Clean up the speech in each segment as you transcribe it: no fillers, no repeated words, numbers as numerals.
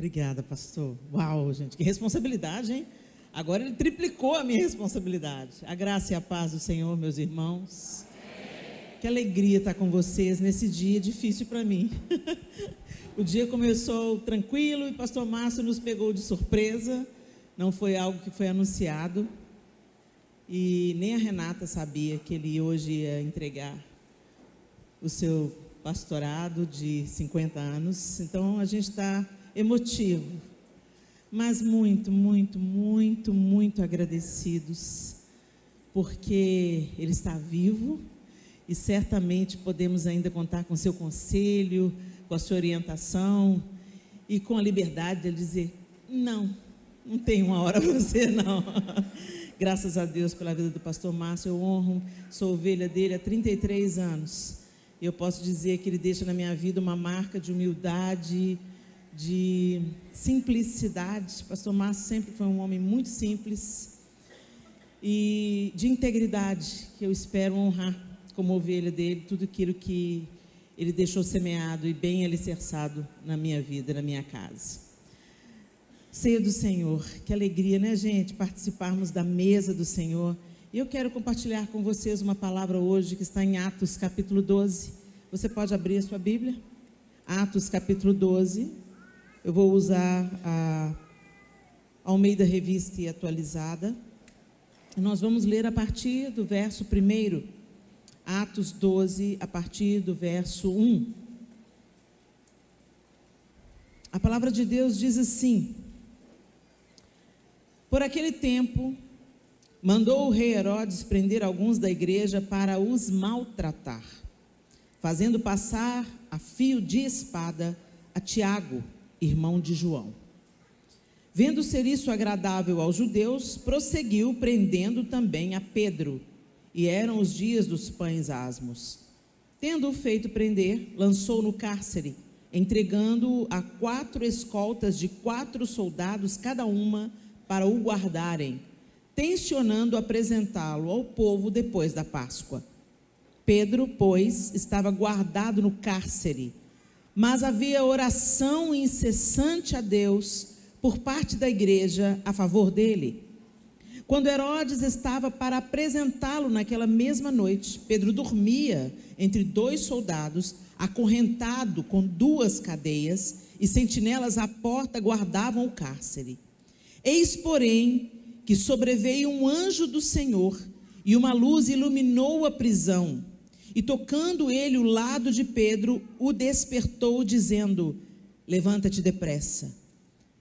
Obrigada, pastor. Uau, gente, que responsabilidade, hein? Agora ele triplicou a minha responsabilidade. A graça e a paz do Senhor, meus irmãos. Que alegria estar com vocês nesse dia difícil para mim. O dia começou tranquilo e pastor Márcio nos pegou de surpresa. Não foi algo que foi anunciado. E nem a Renata sabia que ele hoje ia entregar o seu pastorado de 50 anos. Então a gente está emotivo, mas muito, muito, muito, muito agradecidos, porque ele está vivo e certamente podemos ainda contar com seu conselho, com a sua orientação e com a liberdade de dizer, não tem uma hora para você não. Graças a Deus pela vida do pastor Márcio, eu honro, sou ovelha dele há 33 anos. Eu posso dizer que ele deixa na minha vida uma marca de humildade, de simplicidade. Pastor Márcio sempre foi um homem muito simples e de integridade, que eu espero honrar como ovelha dele, tudo aquilo que ele deixou semeado e bem alicerçado na minha vida, na minha casa. Ceia do Senhor, que alegria, né, gente, participarmos da mesa do Senhor. E eu quero compartilhar com vocês uma palavra hoje que está em Atos capítulo 12. Você pode abrir a sua Bíblia? Atos capítulo 12. Eu vou usar a Almeida Revista e Atualizada. Nós vamos ler a partir do verso 1. Atos 12, a partir do verso 1. A palavra de Deus diz assim: Por aquele tempo, mandou o rei Herodes prender alguns da igreja para os maltratar, fazendo passar a fio de espada a Tiago, irmão de João. Vendo ser isso agradável aos judeus, prosseguiu prendendo também a Pedro, e eram os dias dos pães asmos. Tendo-o feito prender, lançou no cárcere, entregando-o a 4 escoltas de 4 soldados cada uma para o guardarem, tencionando apresentá-lo ao povo depois da Páscoa. Pedro, pois, estava guardado no cárcere, mas havia oração incessante a Deus por parte da igreja a favor dele. Quando Herodes estava para apresentá-lo naquela mesma noite, Pedro dormia entre 2 soldados, acorrentado com 2 cadeias, e sentinelas à porta guardavam o cárcere. Eis, porém, que sobreveio um anjo do Senhor, e uma luz iluminou a prisão. E tocando ele o lado de Pedro, o despertou, dizendo: levanta-te depressa.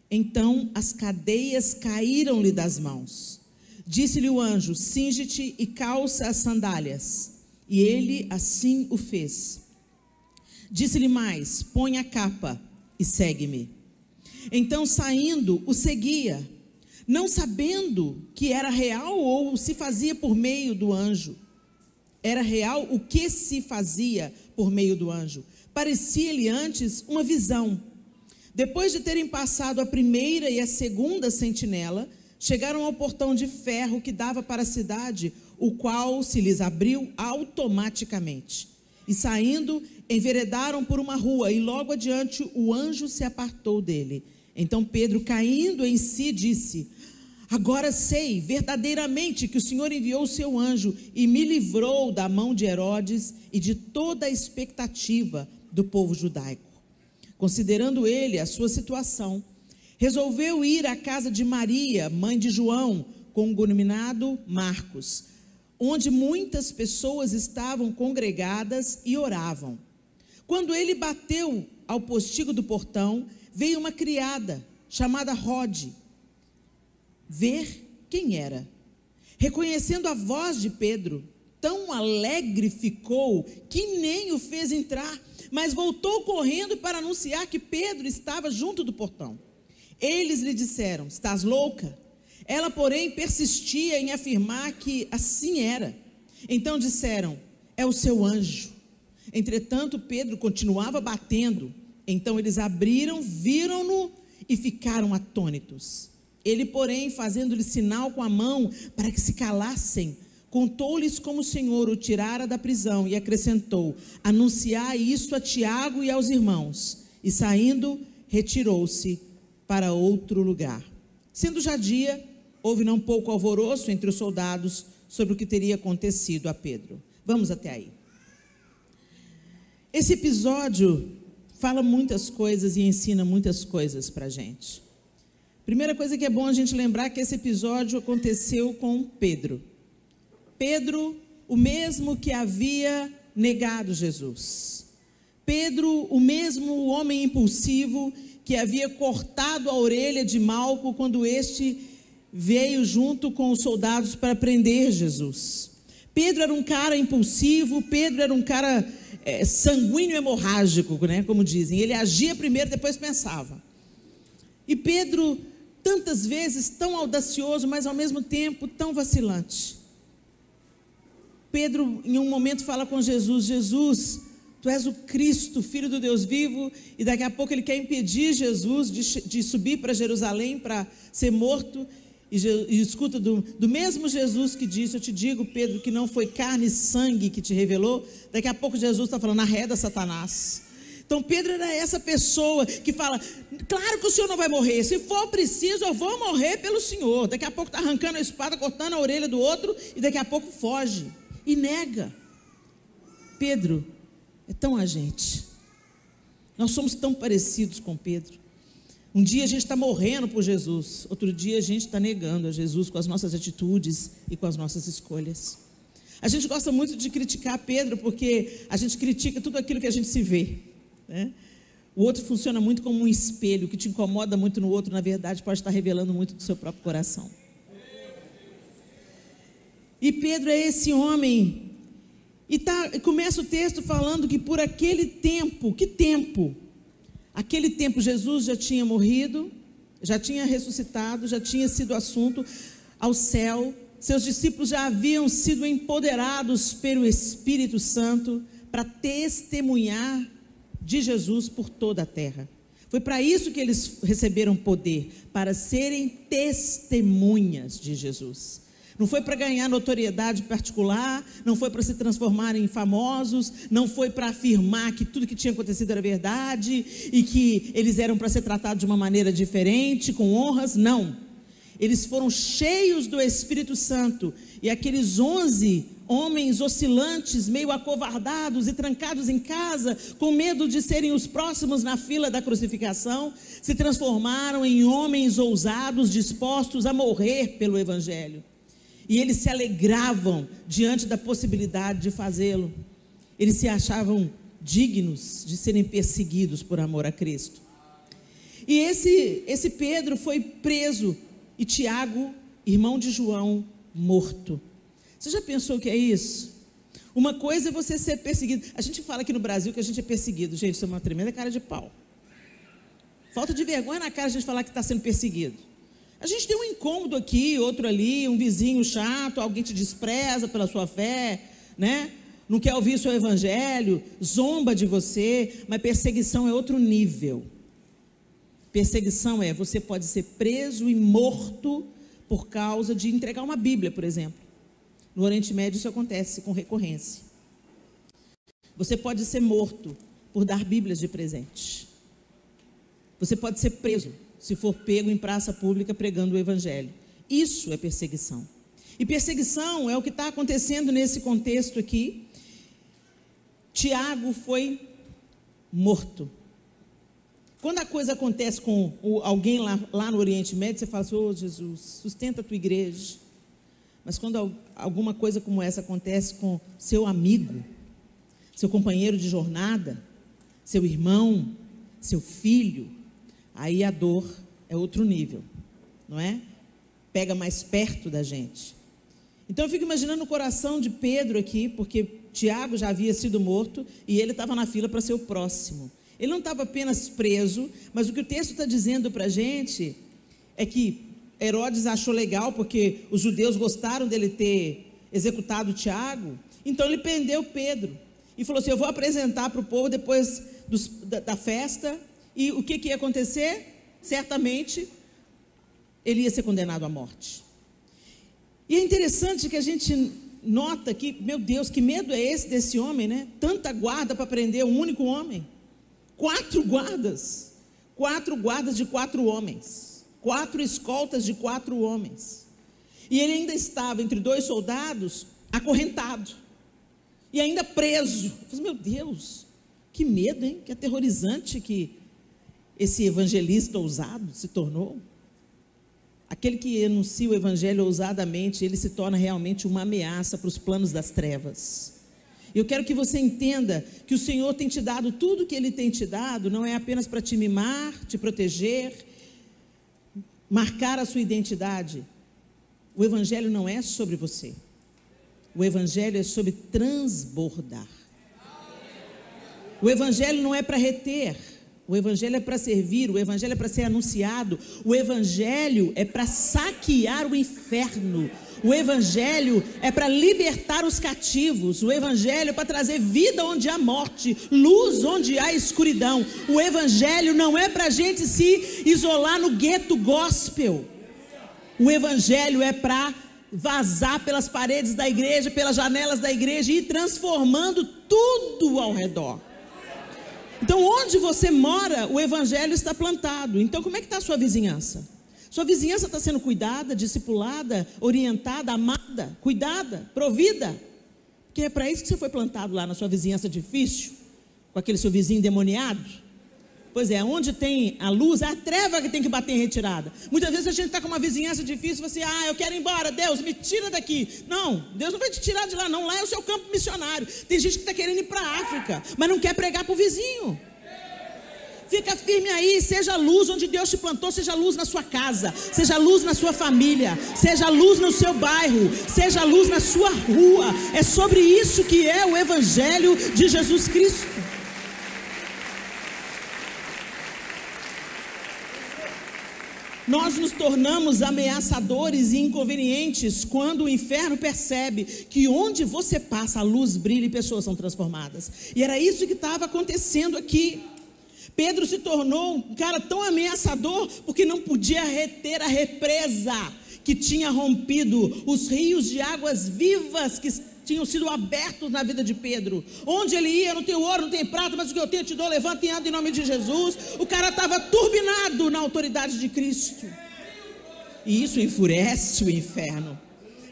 Então as cadeias caíram-lhe das mãos. Disse-lhe o anjo: cinge-te e calça as sandálias. E ele assim o fez. Disse-lhe mais: põe a capa e segue-me. Então, saindo, o seguia, não sabendo que era real ou se fazia por meio do anjo. Era real o que se fazia por meio do anjo. Parecia-lhe antes uma visão. Depois de terem passado a primeira e a segunda sentinela, chegaram ao portão de ferro que dava para a cidade, o qual se lhes abriu automaticamente. E saindo, enveredaram por uma rua, e logo adiante o anjo se apartou dele. Então Pedro, caindo em si, disse: agora sei verdadeiramente que o Senhor enviou o seu anjo e me livrou da mão de Herodes e de toda a expectativa do povo judaico. Considerando ele a sua situação, resolveu ir à casa de Maria, mãe de João, cognominado Marcos, onde muitas pessoas estavam congregadas e oravam. Quando ele bateu ao postigo do portão, veio uma criada chamada Rode ver quem era. Reconhecendo a voz de Pedro, tão alegre ficou que nem o fez entrar, mas voltou correndo para anunciar que Pedro estava junto do portão. Eles lhe disseram: estás louca? Ela, porém, persistia em afirmar que assim era. Então disseram: é o seu anjo. Entretanto, Pedro continuava batendo. Então eles abriram, viram-no e ficaram atônitos. Ele, porém, fazendo-lhe sinal com a mão para que se calassem, contou-lhes como o Senhor o tirara da prisão e acrescentou: anunciai isso a Tiago e aos irmãos. E saindo, retirou-se para outro lugar. Sendo já dia, houve não pouco alvoroço entre os soldados sobre o que teria acontecido a Pedro. Vamos até aí. Esse episódio fala muitas coisas e ensina muitas coisas para a gente. Primeira coisa que é bom a gente lembrar que esse episódio aconteceu com Pedro. Pedro, o mesmo que havia negado Jesus. Pedro, o mesmo homem impulsivo que havia cortado a orelha de Malco quando este veio junto com os soldados para prender Jesus. Pedro era um cara impulsivo, Pedro era um cara sanguíneo hemorrágico, né, como dizem. Ele agia primeiro, depois pensava. E Pedro, tantas vezes, tão audacioso, mas ao mesmo tempo tão vacilante. Pedro, em um momento, fala com Jesus: Jesus, tu és o Cristo, Filho do Deus vivo. E daqui a pouco ele quer impedir Jesus de subir para Jerusalém para ser morto. E escuta do mesmo Jesus que disse: eu te digo, Pedro, que não foi carne e sangue que te revelou. Daqui a pouco Jesus está falando: arreda Satanás. Então Pedro era essa pessoa que fala: claro que o senhor não vai morrer, se for preciso eu vou morrer pelo senhor. Daqui a pouco está arrancando a espada, cortando a orelha do outro, e daqui a pouco foge e nega. Pedro é tão a gente. Nós somos tão parecidos com Pedro. Um dia a gente está morrendo por Jesus, outro dia a gente está negando a Jesus com as nossas atitudes e com as nossas escolhas. A gente gosta muito de criticar Pedro, porque a gente critica tudo aquilo que a gente se vê, né? O outro funciona muito como um espelho, que te incomoda muito no outro, na verdade pode estar revelando muito do seu próprio coração. E Pedro é esse homem, e começa o texto falando que por aquele tempo, que tempo? Aquele tempo Jesus já tinha morrido, já tinha ressuscitado, já tinha sido assunto ao céu. Seus discípulos já haviam sido empoderados pelo Espírito Santo para testemunhar de Jesus por toda a terra. Foi para isso que eles receberam poder, para serem testemunhas de Jesus. Não foi para ganhar notoriedade particular, não foi para se transformarem em famosos, não foi para afirmar que tudo que tinha acontecido era verdade e que eles eram para ser tratados de uma maneira diferente, com honras, não. Eles foram cheios do Espírito Santo, e aqueles 11 homens oscilantes, meio acovardados e trancados em casa, com medo de serem os próximos na fila da crucificação, se transformaram em homens ousados, dispostos a morrer pelo Evangelho. E eles se alegravam diante da possibilidade de fazê-lo. Eles se achavam dignos de serem perseguidos por amor a Cristo. E esse Pedro foi preso, e Tiago, irmão de João, morto. Você já pensou o que é isso? Uma coisa é você ser perseguido. A gente fala aqui no Brasil que a gente é perseguido. Gente, isso é uma tremenda cara de pau. Falta de vergonha na cara a gente falar que está sendo perseguido. A gente tem um incômodo aqui, outro ali, um vizinho chato, alguém te despreza pela sua fé, né? Não quer ouvir o seu evangelho, zomba de você, mas perseguição é outro nível. Perseguição é, você pode ser preso e morto por causa de entregar uma Bíblia, por exemplo. No Oriente Médio isso acontece com recorrência. Você pode ser morto por dar Bíblias de presente. Você pode ser preso se for pego em praça pública pregando o Evangelho. Isso é perseguição. E perseguição é o que está acontecendo nesse contexto aqui. Tiago foi morto. Quando a coisa acontece com alguém lá no Oriente Médio, você fala assim: ô Jesus, sustenta a tua igreja. Mas quando alguma coisa como essa acontece com seu amigo, seu companheiro de jornada, seu irmão, seu filho, aí a dor é outro nível, não é? Pega mais perto da gente. Então eu fico imaginando o coração de Pedro aqui, porque Tiago já havia sido morto e ele estava na fila para ser o próximo. Ele não estava apenas preso, mas o que o texto está dizendo para a gente é que Herodes achou legal, porque os judeus gostaram dele ter executado Tiago, então ele prendeu Pedro e falou assim: eu vou apresentar para o povo depois da festa. E o que ia acontecer? Certamente ele ia ser condenado à morte. E é interessante que a gente nota que, meu Deus, que medo é esse desse homem, né? Tanta guarda para prender um único homem. 4 guardas. 4 guardas de 4 homens, 4 escoltas de 4 homens. E ele ainda estava entre 2 soldados, acorrentado, e ainda preso. Eu falei, meu Deus, que medo, hein? Que aterrorizante que esse evangelista ousado se tornou. Aquele que anuncia o evangelho ousadamente, ele se torna realmente uma ameaça para os planos das trevas. Eu quero que você entenda que o Senhor tem te dado tudo que Ele tem te dado, não é apenas para te mimar, te proteger, marcar a sua identidade. O evangelho não é sobre você. O evangelho é sobre transbordar. O evangelho não é para reter. O evangelho é para servir. O evangelho é para ser anunciado. O evangelho é para saquear o inferno. O evangelho é para libertar os cativos. O evangelho é para trazer vida onde há morte, luz onde há escuridão. O evangelho não é para a gente se isolar no gueto gospel. O evangelho é para vazar pelas paredes da igreja, pelas janelas da igreja e ir transformando tudo ao redor. Então, onde você mora, o evangelho está plantado. Então, como é que está a sua vizinhança? Sua vizinhança está sendo cuidada, discipulada, orientada, amada, cuidada, provida? Porque é para isso que você foi plantado lá na sua vizinhança difícil, com aquele seu vizinho endemoniado. Pois é, onde tem a luz, é a treva que tem que bater em retirada. Muitas vezes a gente está com uma vizinhança difícil e você, eu quero ir embora, Deus, me tira daqui. Não, Deus não vai te tirar de lá não, lá é o seu campo missionário. Tem gente que está querendo ir para a África, mas não quer pregar para o vizinho. Fica firme aí, seja luz onde Deus te plantou, seja luz na sua casa, seja luz na sua família, seja luz no seu bairro, seja luz na sua rua. É sobre isso que é o evangelho de Jesus Cristo. Nós nos tornamos ameaçadores e inconvenientes quando o inferno percebe que onde você passa a luz brilha e pessoas são transformadas. E era isso que estava acontecendo aqui. Pedro se tornou um cara tão ameaçador porque não podia reter a represa que tinha rompido os rios de águas vivas que tinham sido abertos na vida de Pedro. Onde ele ia, não tenho ouro, não tenho prata, mas o que eu tenho te dou, levanta e anda em nome de Jesus. O cara estava turbinado na autoridade de Cristo. E isso enfurece o inferno.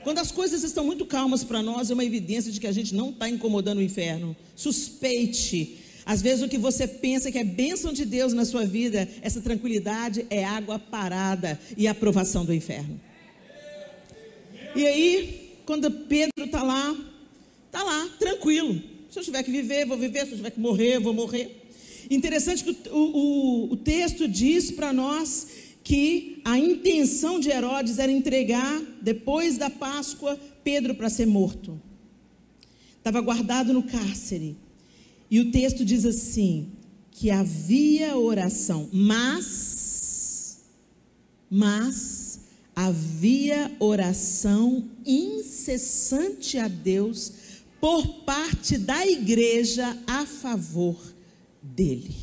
Quando as coisas estão muito calmas para nós, é uma evidência de que a gente não está incomodando o inferno. Suspeite. Às vezes o que você pensa que é bênção de Deus na sua vida, essa tranquilidade é água parada e aprovação do inferno. E aí, quando Pedro está lá, tranquilo. Se eu tiver que viver, vou viver. Se eu tiver que morrer, vou morrer. Interessante que o texto diz para nós que a intenção de Herodes era entregar, depois da Páscoa, Pedro para ser morto. Estava guardado no cárcere. E o texto diz assim, que havia oração, mas havia oração incessante a Deus por parte da igreja a favor dele.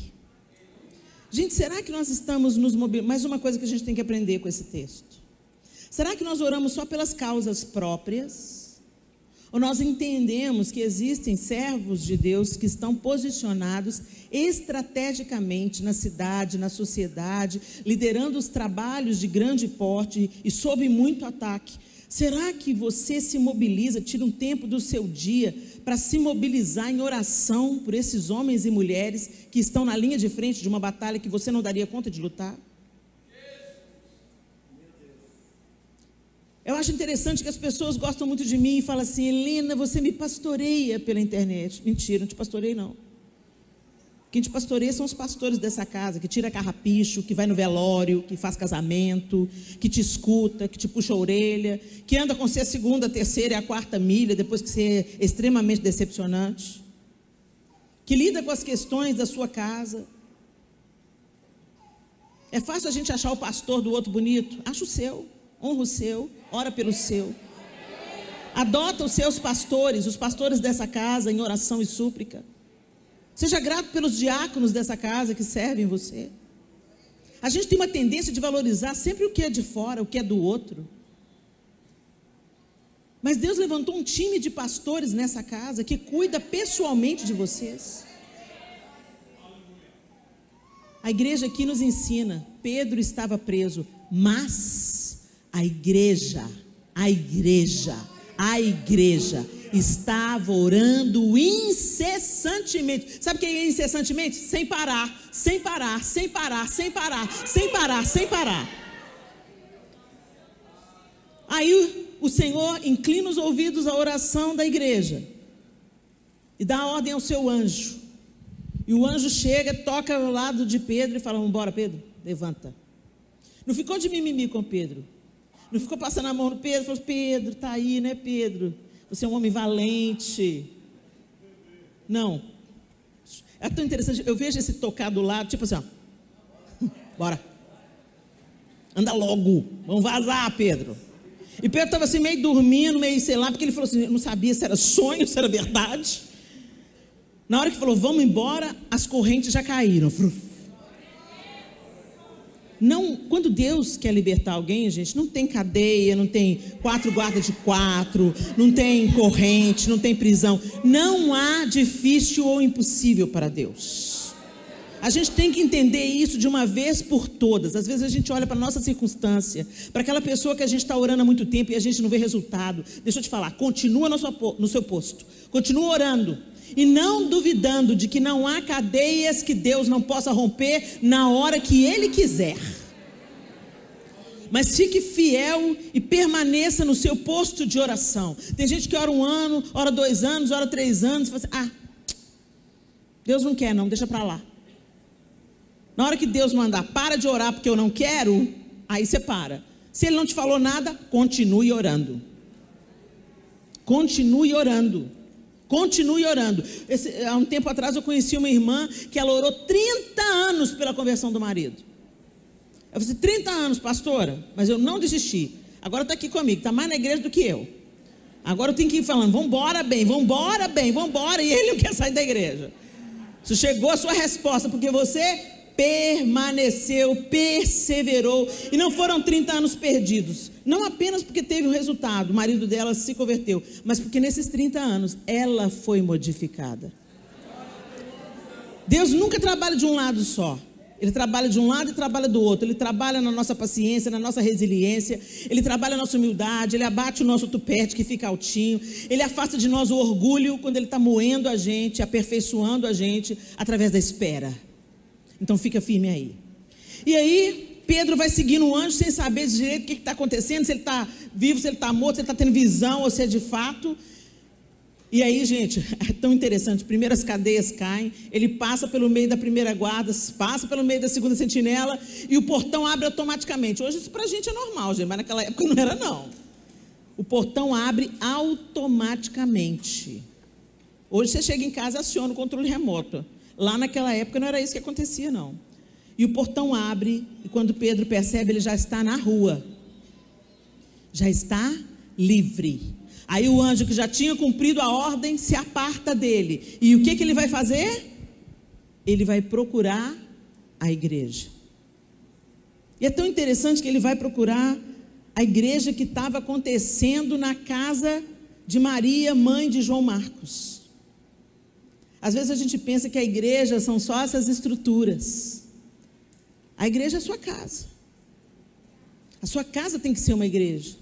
Gente, será que nós estamos nos mobilizando? Mais uma coisa que a gente tem que aprender com esse texto. Será que nós oramos só pelas causas próprias? Ou nós entendemos que existem servos de Deus que estão posicionados estrategicamente na cidade, na sociedade, liderando os trabalhos de grande porte e sob muito ataque? Será que você se mobiliza, tira um tempo do seu dia para se mobilizar em oração por esses homens e mulheres que estão na linha de frente de uma batalha que você não daria conta de lutar? Eu acho interessante que as pessoas gostam muito de mim e falam assim, Helena, você me pastoreia pela internet. Mentira, não te pastorei não. Quem te pastoreia são os pastores dessa casa, que tira carrapicho, que vai no velório, que faz casamento, que te escuta, que te puxa a orelha, que anda com você a segunda, a terceira e a quarta milha, depois que você é extremamente decepcionante, que lida com as questões da sua casa. É fácil a gente achar o pastor do outro bonito? Acha o seu, honra o seu, ora pelo seu. Adota os seus pastores, os pastores dessa casa, em oração e súplica. Seja grato pelos diáconos dessa casa que servem você. A gente tem uma tendência de valorizar sempre o que é de fora, o que é do outro. Mas Deus levantou um time de pastores nessa casa que cuida pessoalmente de vocês. A igreja aqui nos ensina, Pedro estava preso, mas a igreja estava orando incessantemente. Sabe o que é incessantemente? Sem parar, sem parar, sem parar, sem parar, sem parar, sem parar. Aí o Senhor inclina os ouvidos à oração da igreja e dá ordem ao seu anjo. E o anjo chega, toca ao lado de Pedro e fala: vamos embora, Pedro, levanta. Não ficou de mimimi com Pedro. Não ficou passando a mão no Pedro, falou: Pedro, está aí, né, Pedro? Você é um homem valente. Não. É tão interessante, eu vejo esse tocar do lado, tipo assim, ó. Bora. Anda logo, vamos vazar, Pedro. E Pedro estava assim, meio dormindo, meio sei lá, porque ele falou assim, eu não sabia se era sonho, se era verdade. Na hora que falou, vamos embora, as correntes já caíram. Não, quando Deus quer libertar alguém, gente, não tem cadeia, não tem 4 guardas de 4, não tem corrente, não tem prisão. Não há difícil ou impossível para Deus. A gente tem que entender isso de uma vez por todas. Às vezes a gente olha para a nossa circunstância, para aquela pessoa que a gente está orando há muito tempo e a gente não vê resultado. Deixa eu te falar, continua no seu posto, continua orando. E não duvidando de que não há cadeias que Deus não possa romper na hora que Ele quiser. Mas fique fiel e permaneça no seu posto de oração. Tem gente que ora 1 ano, ora 2 anos, ora 3 anos, e fala assim, Deus não quer não, deixa para lá. Na hora que Deus mandar, para de orar porque eu não quero, aí você para. Se Ele não te falou nada, continue orando. Continue orando. Continue orando. Há um tempo atrás eu conheci uma irmã que ela orou 30 anos pela conversão do marido. Eu falei, 30 anos, pastora, mas eu não desisti. Agora está aqui comigo, está mais na igreja do que eu. Agora eu tenho que ir falando, vamos embora bem, vamos embora bem, vamos embora. E ele não quer sair da igreja. Isso chegou a sua resposta, porque você permaneceu, perseverou. E não foram 30 anos perdidos. Não apenas porque teve um resultado, o marido dela se converteu, mas porque nesses 30 anos ela foi modificada. Deus nunca trabalha de um lado só. Ele trabalha de um lado e trabalha do outro. Ele trabalha na nossa paciência, na nossa resiliência. Ele trabalha na nossa humildade. Ele abate o nosso tupete que fica altinho. Ele afasta de nós o orgulho quando Ele está moendo a gente, aperfeiçoando a gente através da espera. Então fica firme aí. E aí Pedro vai seguindo o anjo sem saber direito o que está acontecendo, se ele está vivo, se ele está morto, se ele está tendo visão ou se é de fato. E aí, gente, é tão interessante. Primeiro as cadeias caem, ele passa pelo meio da primeira guarda, passa pelo meio da segunda sentinela e o portão abre automaticamente. Hoje isso pra gente é normal, gente, mas naquela época não era não. O portão abre automaticamente. Hoje você chega em casa e aciona o controle remoto. Lá naquela época não era isso que acontecia não. E o portão abre e quando Pedro percebe, ele já está na rua. Já está livre. Aí o anjo que já tinha cumprido a ordem se aparta dele. E o que ele vai fazer? Ele vai procurar a igreja. E é tão interessante que ele vai procurar a igreja que estava acontecendo na casa de Maria, mãe de João Marcos. Às vezes a gente pensa que a igreja são só essas estruturas. A igreja é a sua casa. A sua casa tem que ser uma igreja.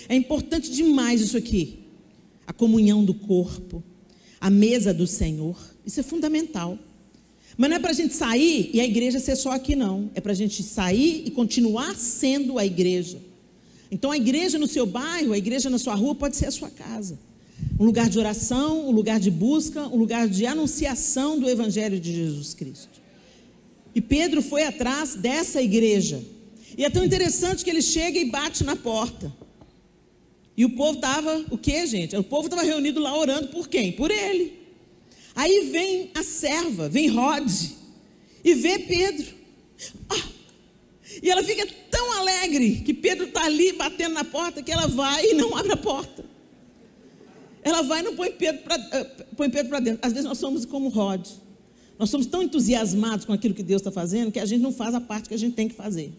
É importante demais isso aqui. A comunhão do corpo, a mesa do Senhor. Isso é fundamental. Mas não é para a gente sair e a igreja ser só aqui não. É para a gente sair e continuar sendo a igreja. Então a igreja no seu bairro, a igreja na sua rua pode ser a sua casa. Um lugar de oração, um lugar de busca, um lugar de anunciação do Evangelho de Jesus Cristo. E Pedro foi atrás dessa igreja. E é tão interessante que ele chega e bate na porta. E o povo estava, o que, gente? O povo estava reunido lá orando por quem? Por ele. Aí vem a serva, vem Rode, e vê Pedro. E ela fica tão alegre que Pedro está ali batendo na porta que ela vai e não abre a porta. Ela vai e não põe Pedro para dentro. Às vezes nós somos como Rode. Nós somos tão entusiasmados com aquilo que Deus está fazendo que a gente não faz a parte que a gente tem que fazer.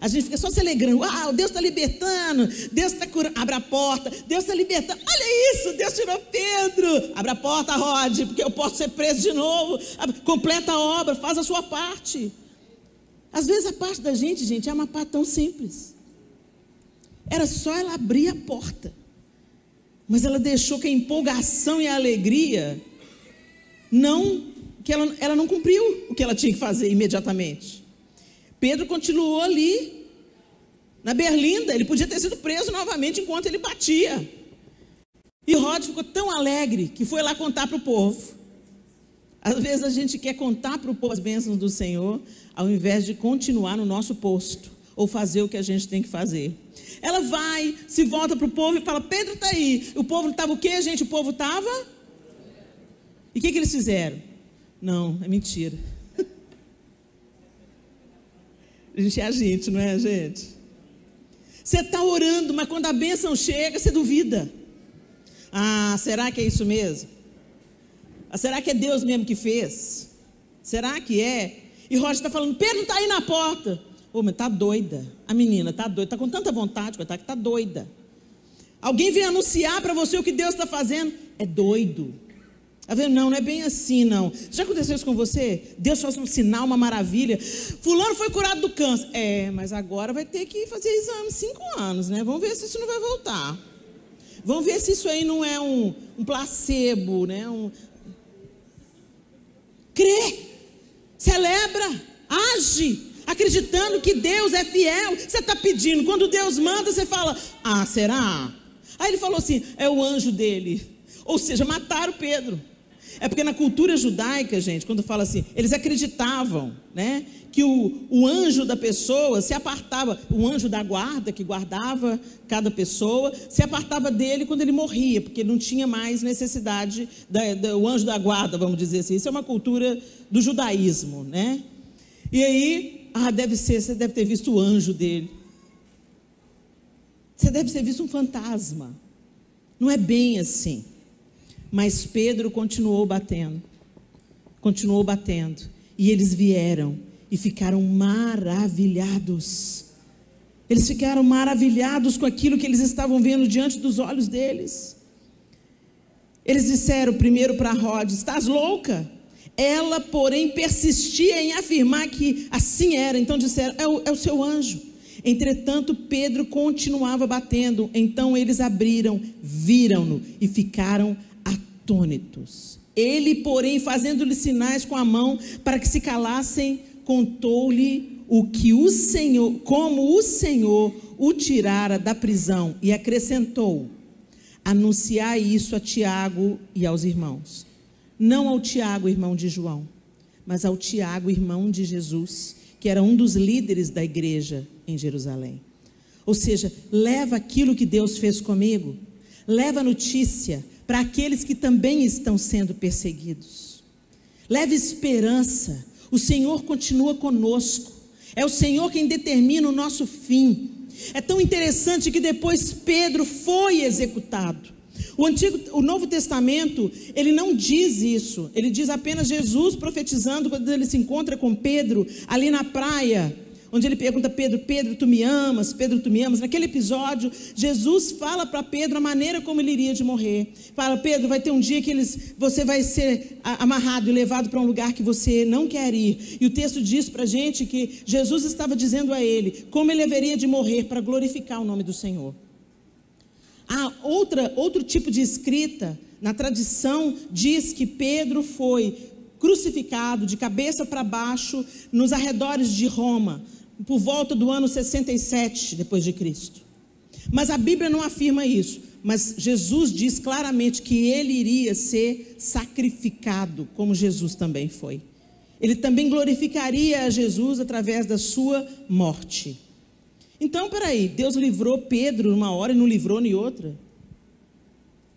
A gente fica só se alegrando. Uau, Deus está libertando, Deus está curando. Abre a porta, Deus está libertando. Olha isso, Deus tirou Pedro. Abre a porta, Rod, porque eu posso ser preso de novo. Completa a obra, faz a sua parte. Às vezes a parte da gente, é uma parte tão simples. Era só ela abrir a porta. Mas ela deixou que a empolgação e a alegria ela não cumpriu o que ela tinha que fazer imediatamente. Pedro continuou ali, na berlinda. Ele podia ter sido preso novamente enquanto ele batia. E Rod ficou tão alegre que foi lá contar para o povo. Às vezes a gente quer contar para o povo as bênçãos do Senhor, ao invés de continuar no nosso posto, ou fazer o que a gente tem que fazer. Ela vai, se volta para o povo e fala: Pedro está aí. O povo estava o quê, gente? O povo estava... E o que eles fizeram? Não, é mentira. A gente é a gente, não é a gente? Você está orando, mas quando a bênção chega, você duvida. Ah, será que é isso mesmo? Será que é Deus mesmo que fez? Será que é? E Roger está falando: Pedro está aí na porta. Ô, mas está doida. A menina está doida, está com tanta vontade, coitada, que está doida. Alguém vem anunciar para você o que Deus está fazendo. É doido. Está vendo? Não é bem assim, não. Já aconteceu isso com você? Deus faz um sinal, uma maravilha. Fulano foi curado do câncer. Mas agora vai ter que fazer exame 5 anos, né? Vamos ver se isso não vai voltar. Vamos ver se isso aí não é um placebo, né? Crê, celebra, age, acreditando que Deus é fiel. Você está pedindo, quando Deus manda, você fala: ah, será? Aí ele falou assim: é o anjo dele. Ou seja, mataram Pedro. É porque na cultura judaica, gente, quando fala assim, eles acreditavam, né, que o anjo da pessoa se apartava, o anjo da guarda que guardava cada pessoa, se apartava dele quando ele morria, porque não tinha mais necessidade o anjo da guarda, vamos dizer assim. Isso é uma cultura do judaísmo, né? E aí, você deve ter visto o anjo dele. Você deve ter visto um fantasma. Não é bem assim. Mas Pedro continuou batendo, e eles vieram e ficaram maravilhados. Eles ficaram maravilhados com aquilo que eles estavam vendo diante dos olhos deles. Eles disseram primeiro para Rod: estás louca? Ela, porém, persistia em afirmar que assim era. Então disseram: é o seu anjo. Entretanto, Pedro continuava batendo. Então eles abriram, viram-no e ficaram atônitos. Ele, porém, fazendo-lhe sinais com a mão para que se calassem, contou-lhe como o Senhor o tirara da prisão, e acrescentou: anunciai isso a Tiago e aos irmãos. Não ao Tiago, irmão de João, mas ao Tiago, irmão de Jesus, que era um dos líderes da igreja em Jerusalém. Ou seja, leva aquilo que Deus fez comigo, leva a notícia para aqueles que também estão sendo perseguidos. Leve esperança. O Senhor continua conosco. É o Senhor quem determina o nosso fim. É tão interessante que depois Pedro foi executado. O Novo Testamento, ele não diz isso. Ele diz apenas Jesus profetizando quando ele se encontra com Pedro ali na praia, onde ele pergunta: Pedro, tu me amas? Pedro, tu me amas? Naquele episódio, Jesus fala para Pedro a maneira como ele iria de morrer. Fala: Pedro, vai ter um dia que você vai ser amarrado e levado para um lugar que você não quer ir. E o texto diz para a gente que Jesus estava dizendo a ele como ele haveria de morrer para glorificar o nome do Senhor. Há outro tipo de escrita, na tradição, diz que Pedro foi crucificado de cabeça para baixo nos arredores de Roma, por volta do ano 67 depois de Cristo. Mas a Bíblia não afirma isso. Mas Jesus diz claramente que ele iria ser sacrificado, como Jesus também foi. Ele também glorificaria a Jesus através da sua morte. Então, peraí, Deus livrou Pedro numa hora e não livrou em outra?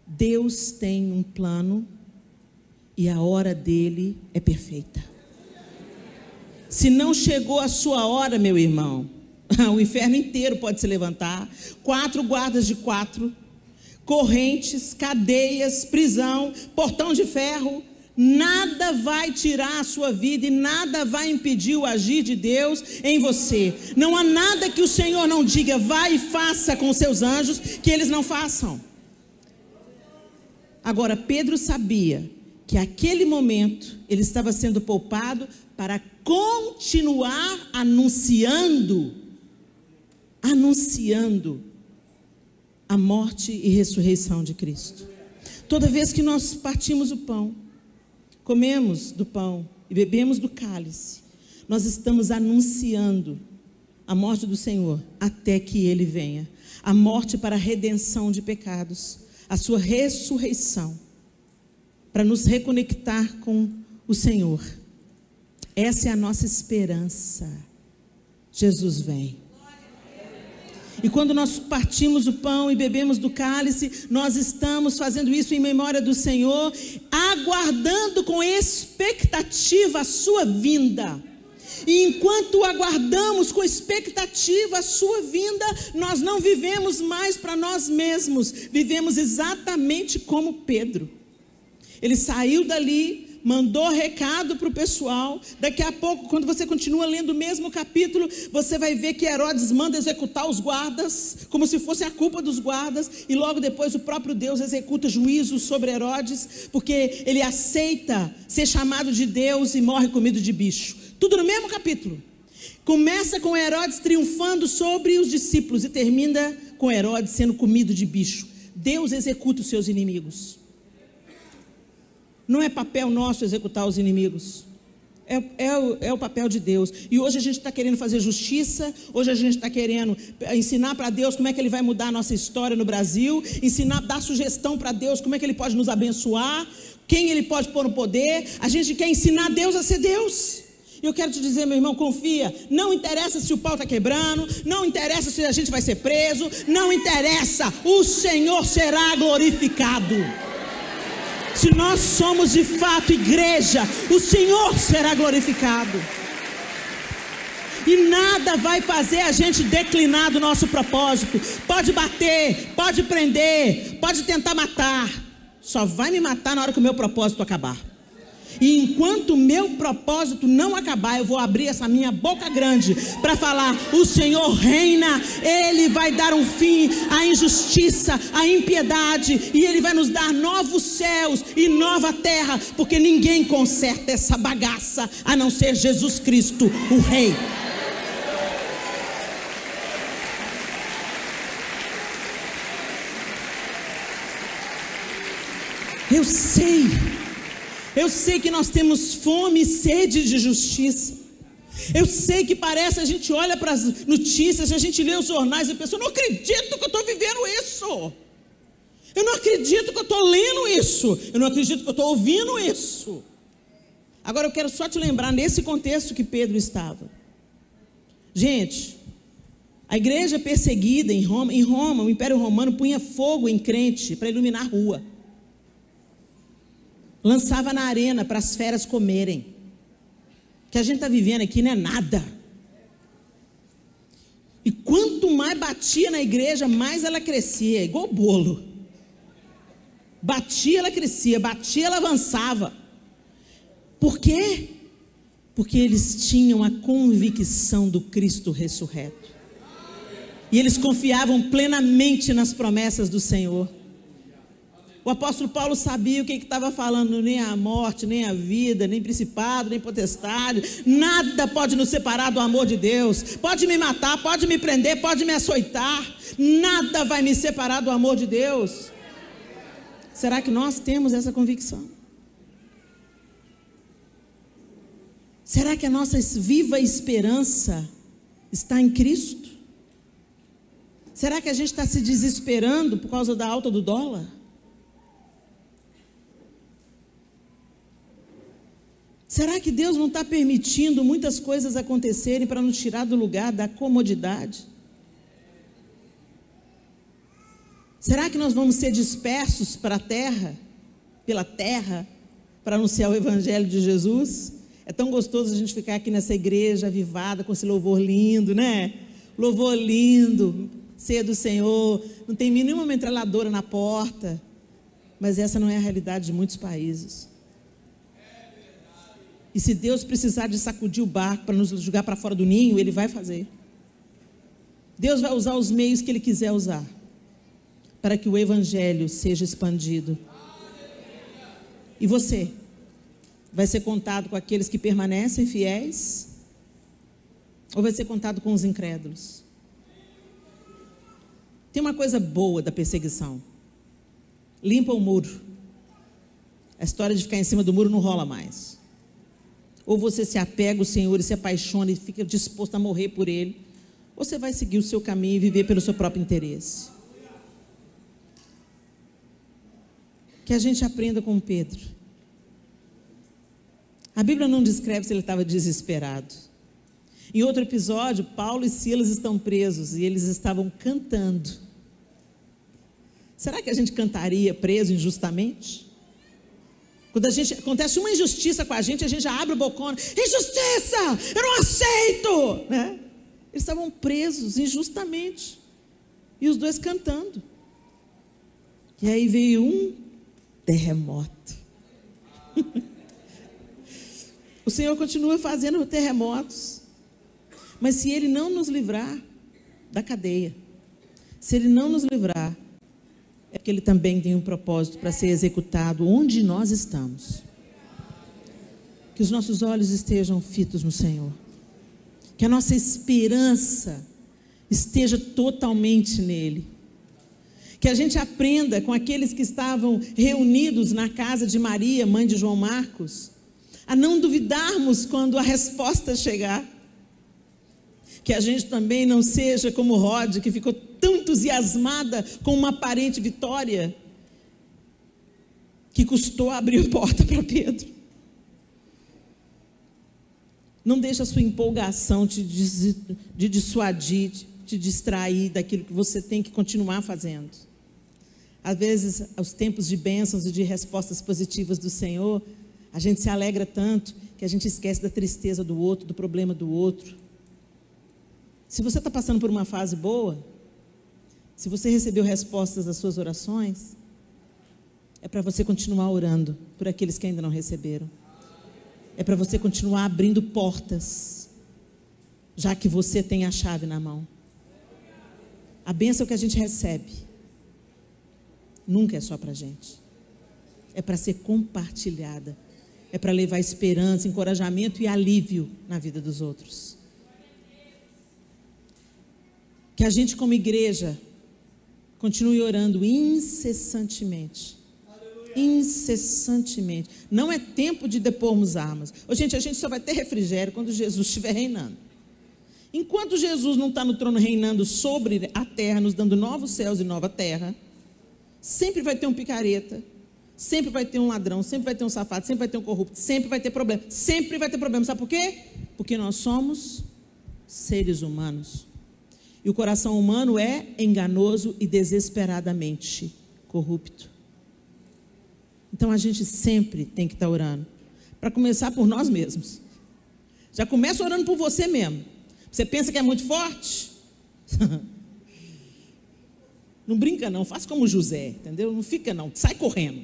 Deus tem um plano e a hora dele é perfeita. Se não chegou a sua hora, meu irmão, o inferno inteiro pode se levantar. 4 guardas de 4, correntes, cadeias, prisão, portão de ferro, Nada vai tirar a sua vida e nada vai impedir o agir de Deus em você. Não há nada que o Senhor não diga, vai e faça com os seus anjos, que eles não façam. Agora, Pedro sabia que aquele momento ele estava sendo poupado para continuar anunciando a morte e ressurreição de Cristo. Toda vez que nós partimos o pão, comemos do pão e bebemos do cálice, nós estamos anunciando a morte do Senhor até que Ele venha. A morte para a redenção de pecados, a sua ressurreição, para nos reconectar com o Senhor. Essa é a nossa esperança. Jesus vem. E quando nós partimos o pão e bebemos do cálice, nós estamos fazendo isso em memória do Senhor, aguardando com expectativa a sua vinda. E enquanto aguardamos com expectativa a sua vinda, nós não vivemos mais para nós mesmos, vivemos exatamente como Pedro. Ele saiu dali, mandou recado para o pessoal. Daqui a pouco, quando você continua lendo o mesmo capítulo, você vai ver que Herodes manda executar os guardas, como se fosse a culpa dos guardas, e logo depois o próprio Deus executa juízo sobre Herodes, porque ele aceita ser chamado de Deus e morre comido de bicho. Tudo no mesmo capítulo. Começa com Herodes triunfando sobre os discípulos e termina com Herodes sendo comido de bicho. Deus executa os seus inimigos. Não é papel nosso executar os inimigos. É o papel de Deus. E hoje a gente está querendo fazer justiça. Hoje a gente está querendo ensinar para Deus como é que Ele vai mudar a nossa história no Brasil. Dar sugestão para Deus como é que Ele pode nos abençoar. Quem Ele pode pôr no poder. A gente quer ensinar Deus a ser Deus. E eu quero te dizer, meu irmão, confia. Não interessa se o pau está quebrando. Não interessa se a gente vai ser preso. Não interessa. O Senhor será glorificado. Se nós somos de fato igreja, o Senhor será glorificado. E nada vai fazer a gente declinar do nosso propósito. Pode bater, pode prender, pode tentar matar. Só vai me matar na hora que o meu propósito acabar. E enquanto o meu propósito não acabar, eu vou abrir essa minha boca grande para falar: o Senhor reina, Ele vai dar um fim à injustiça, à impiedade, e Ele vai nos dar novos céus e nova terra, porque ninguém conserta essa bagaça a não ser Jesus Cristo, o Rei. Eu sei que nós temos fome e sede de justiça. Eu sei que parece, a gente olha para as notícias, a gente lê os jornais e pensa: eu não acredito que eu estou vivendo isso. Eu não acredito que eu estou lendo isso. Eu não acredito que eu estou ouvindo isso. Agora eu quero só te lembrar nesse contexto que Pedro estava. Gente, a igreja perseguida em Roma, o Império Romano punha fogo em crente para iluminar a rua. Lançava na arena para as feras comerem. O que a gente está vivendo aqui não é nada. E quanto mais batia na igreja, mais ela crescia, igual bolo. Batia, ela crescia, batia, ela avançava. Por quê? Porque eles tinham a convicção do Cristo ressurreto. E eles confiavam plenamente nas promessas do Senhor. O apóstolo Paulo sabia o que estava falando: nem a morte, nem a vida, nem principado, nem potestade, nada pode nos separar do amor de Deus. Pode me matar, pode me prender, pode me açoitar, nada vai me separar do amor de Deus. Será que nós temos essa convicção? Será que a nossa viva esperança está em Cristo? Será que a gente está se desesperando por causa da alta do dólar? Será que Deus não está permitindo muitas coisas acontecerem para nos tirar do lugar da comodidade? Será que nós vamos ser dispersos pela terra, para anunciar o Evangelho de Jesus? É tão gostoso a gente ficar aqui nessa igreja avivada, com esse louvor lindo, né? Louvor lindo, ceia do Senhor, não tem nenhuma metralhadora na porta, mas essa não é a realidade de muitos países. E se Deus precisar de sacudir o barco para nos jogar para fora do ninho, Ele vai fazer. Deus vai usar os meios que Ele quiser usar, para que o Evangelho seja expandido. E você vai ser contado com aqueles que permanecem fiéis, ou vai ser contado com os incrédulos? Tem uma coisa boa da perseguição: limpa o muro. A história de ficar em cima do muro não rola mais. Ou você se apega ao Senhor e se apaixona e fica disposto a morrer por Ele, ou você vai seguir o seu caminho e viver pelo seu próprio interesse. Que a gente aprenda com Pedro. A Bíblia não descreve se ele estava desesperado. Em outro episódio, Paulo e Silas estão presos e eles estavam cantando. Será que a gente cantaria preso injustamente? Quando acontece uma injustiça com a gente já abre o bocão. Injustiça! Eu não aceito! Né? Eles estavam presos injustamente. E os dois cantando. E aí veio um terremoto. O Senhor continua fazendo terremotos. Mas se Ele não nos livrar da cadeia, se Ele não nos livrar, é porque Ele também tem um propósito para ser executado onde nós estamos. Que os nossos olhos estejam fitos no Senhor. Que a nossa esperança esteja totalmente nele. Que a gente aprenda com aqueles que estavam reunidos na casa de Maria, mãe de João Marcos, a não duvidarmos quando a resposta chegar. Que a gente também não seja como Rod, que ficou tão entusiasmada com uma aparente vitória, que custou abrir a porta para Pedro. Não deixe a sua empolgação te dissuadir, te distrair daquilo que você tem que continuar fazendo. Às vezes, aos tempos de bênçãos e de respostas positivas do Senhor, a gente se alegra tanto que a gente esquece da tristeza do outro, do problema do outro. Se você está passando por uma fase boa, se você recebeu respostas das suas orações, é para você continuar orando por aqueles que ainda não receberam. É para você continuar abrindo portas, já que você tem a chave na mão. A bênção que a gente recebe nunca é só para a gente. É para ser compartilhada. É para levar esperança, encorajamento e alívio na vida dos outros. Que a gente, como igreja, continue orando incessantemente. Incessantemente. Não é tempo de depormos armas. Ô, gente, a gente só vai ter refrigério quando Jesus estiver reinando. Enquanto Jesus não está no trono reinando sobre a terra, nos dando novos céus e nova terra, sempre vai ter um picareta, sempre vai ter um ladrão, sempre vai ter um safado, sempre vai ter um corrupto, sempre vai ter problema. Sempre vai ter problema. Sabe por quê? Porque nós somos seres humanos. E o coração humano é enganoso e desesperadamente corrupto. Então a gente sempre tem que estar orando. Para começar por nós mesmos. Já começa orando por você mesmo. Você pensa que é muito forte? Não brinca não, faz como José, entendeu? Não fica não, sai correndo.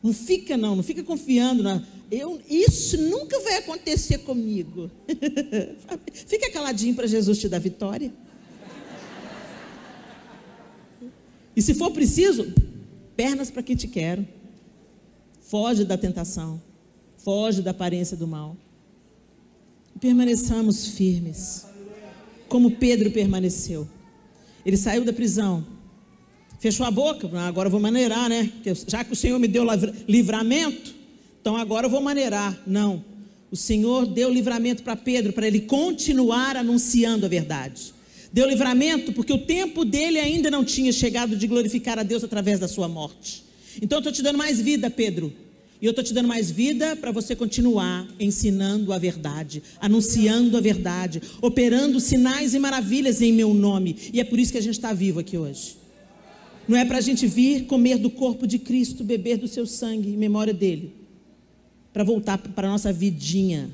Não fica não, não fica confiando. Isso nunca vai acontecer comigo. Fica caladinho para Jesus te dar vitória. E se for preciso, pernas para quem te quero. Foge da tentação. Foge da aparência do mal. Permaneçamos firmes. Como Pedro permaneceu. Ele saiu da prisão. Fechou a boca. Agora eu vou maneirar, né? Já que o Senhor me deu livramento, então agora eu vou maneirar. Não. O Senhor deu livramento para Pedro, para ele continuar anunciando a verdade. Deu livramento porque o tempo dele ainda não tinha chegado de glorificar a Deus através da sua morte. Então eu estou te dando mais vida, Pedro. E eu estou te dando mais vida para você continuar ensinando a verdade, anunciando a verdade, operando sinais e maravilhas em meu nome. E é por isso que a gente está vivo aqui hoje. Não é para a gente vir comer do corpo de Cristo, beber do seu sangue em memória dele, para voltar para a nossa vidinha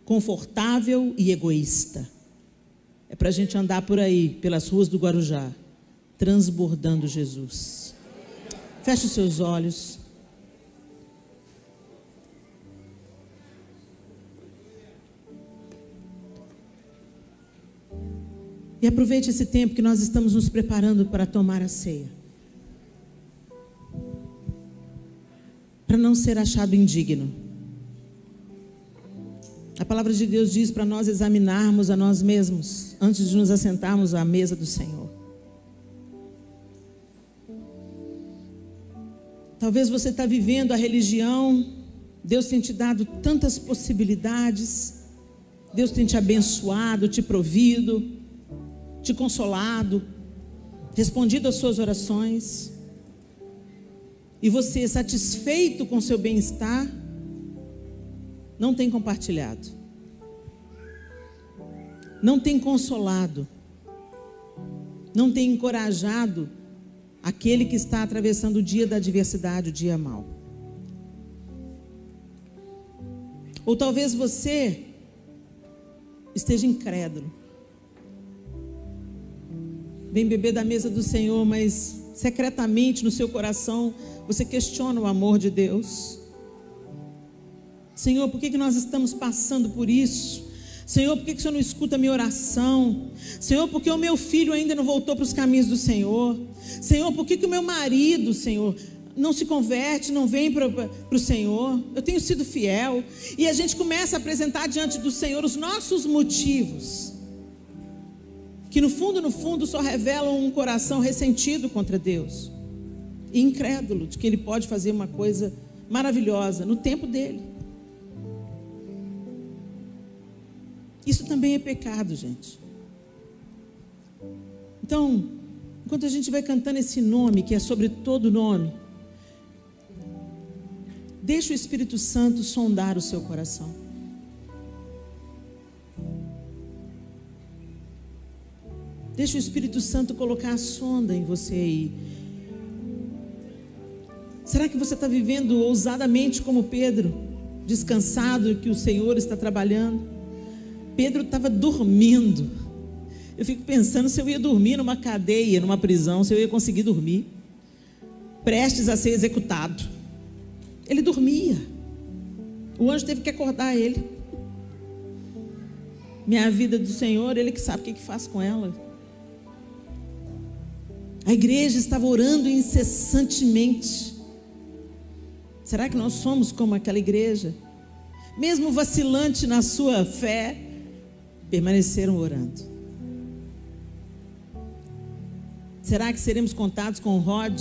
confortável e egoísta. É para a gente andar por aí, pelas ruas do Guarujá, transbordando Jesus. Feche os seus olhos. E aproveite esse tempo que nós estamos nos preparando para tomar a ceia, para não ser achado indigno. A palavra de Deus diz para nós examinarmos a nós mesmos antes de nos assentarmos à mesa do Senhor. Talvez você está vivendo a religião, Deus tem te dado tantas possibilidades, Deus tem te abençoado, te provido, te consolado, respondido às suas orações, e você, satisfeito com seu bem-estar, não tem compartilhado, não tem consolado, não tem encorajado aquele que está atravessando o dia da adversidade, o dia mau. Ou talvez você esteja incrédulo, vem beber da mesa do Senhor, mas secretamente no seu coração você questiona o amor de Deus. Senhor, por que nós estamos passando por isso? Senhor, por que o Senhor não escuta a minha oração? Senhor, por que o meu filho ainda não voltou para os caminhos do Senhor? Senhor, por que o meu marido, Senhor, não se converte, não vem para o Senhor? Eu tenho sido fiel. E a gente começa a apresentar diante do Senhor os nossos motivos, que no fundo só revelam um coração ressentido contra Deus e incrédulo de que Ele pode fazer uma coisa maravilhosa no tempo dEle. Isso também é pecado, gente. Então, enquanto a gente vai cantando esse nome, que é sobre todo nome, deixa o Espírito Santo sondar o seu coração. Deixa o Espírito Santo colocar a sonda em você aí. Será que você está vivendo ousadamente como Pedro, descansado que o Senhor está trabalhando? Pedro estava dormindo. Eu fico pensando se eu ia dormir numa cadeia, numa prisão, se eu ia conseguir dormir, prestes a ser executado. Ele dormia. O anjo teve que acordar ele. Minha vida do Senhor, Ele que sabe o que faz com ela. A igreja estava orando incessantemente. Será que nós somos como aquela igreja? Mesmo vacilante na sua fé, permaneceram orando. Será que seremos contados com o Rod?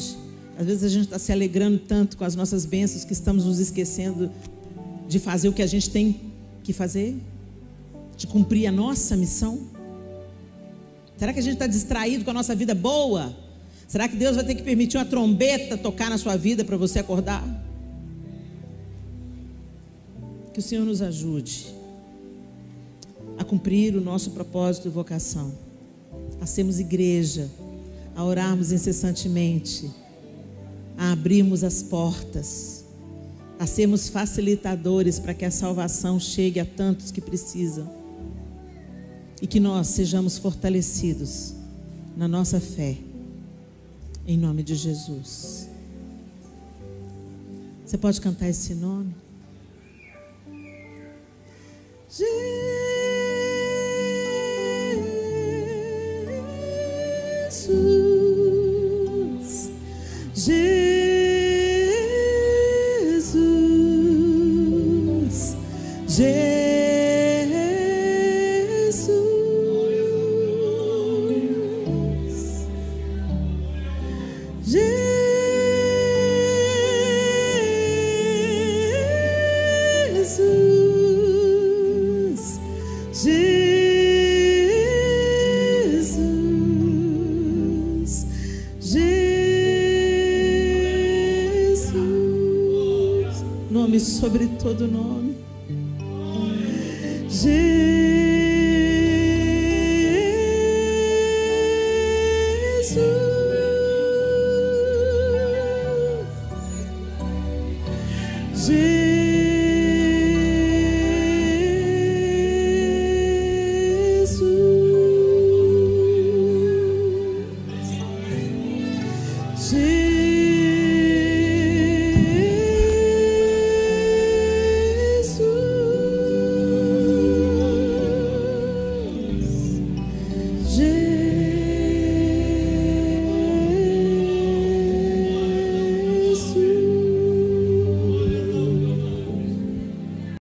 Às vezes a gente está se alegrando tanto com as nossas bênçãos que estamos nos esquecendo de fazer o que a gente tem que fazer, de cumprir a nossa missão. Será que a gente está distraído com a nossa vida boa? Será que Deus vai ter que permitir uma trombeta tocar na sua vida para você acordar? Que o Senhor nos ajude a cumprir o nosso propósito e vocação, a sermos igreja, a orarmos incessantemente, a abrirmos as portas, a sermos facilitadores para que a salvação chegue a tantos que precisam, e que nós sejamos fortalecidos na nossa fé, em nome de Jesus. Você pode cantar esse nome? Jesus, Jesus, Jesus, sobre todo nome.